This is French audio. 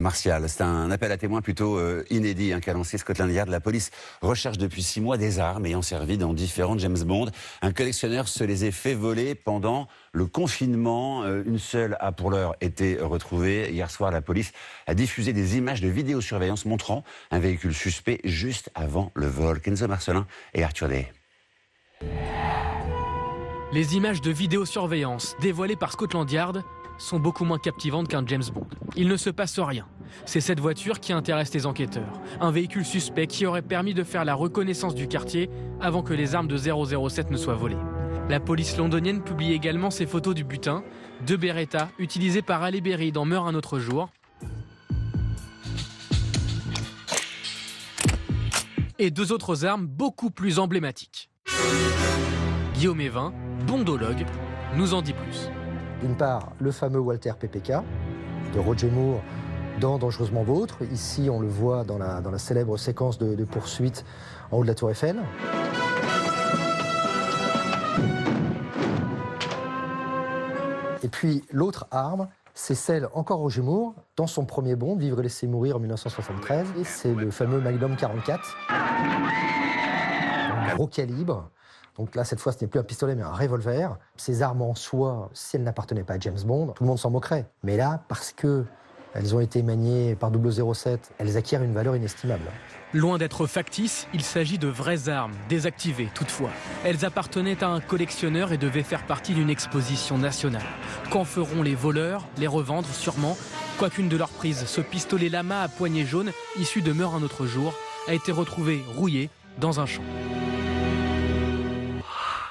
Martial, c'est un appel à témoins plutôt inédit qu'a lancé Scotland Yard. La police recherche depuis 6 mois des armes ayant servi dans différentes James Bond. Un collectionneur se les a fait voler pendant le confinement. Une seule a pour l'heure été retrouvée. Hier soir, la police a diffusé des images de vidéosurveillance montrant un véhicule suspect juste avant le vol. Kenzo Marcelin et Arthur Day. Les images de vidéosurveillance dévoilées par Scotland Yard sont beaucoup moins captivantes qu'un James Bond. Il ne se passe rien. C'est cette voiture qui intéresse les enquêteurs. Un véhicule suspect qui aurait permis de faire la reconnaissance du quartier avant que les armes de 007 ne soient volées. La police londonienne publie également ces photos du butin, deux Beretta utilisés par Ali Berry dans Meurt un autre jour. Et deux autres armes beaucoup plus emblématiques. Guillaume Evin, bondologue, nous en dit plus. D'une part, le fameux Walther PPK de Roger Moore dans Dangereusement Vôtre. Ici, on le voit dans la célèbre séquence de poursuite en haut de la Tour Eiffel. Et puis, l'autre arme, c'est celle, encore Roger Moore, dans son premier Bond, Vivre et laisser mourir en 1973. Et c'est le fameux Magnum 44, gros calibre. Donc là, cette fois, ce n'est plus un pistolet, mais un revolver. Ces armes en soi, si elles n'appartenaient pas à James Bond, tout le monde s'en moquerait. Mais là, parce qu'elles ont été maniées par 007, elles acquièrent une valeur inestimable. Loin d'être factices, il s'agit de vraies armes, désactivées toutefois. Elles appartenaient à un collectionneur et devaient faire partie d'une exposition nationale. Qu'en feront les voleurs? Les revendre sûrement. Quoiqu'une de leurs prises, ce pistolet Lama à poignée jaune, issu de Meurt un autre jour, a été retrouvé rouillé dans un champ.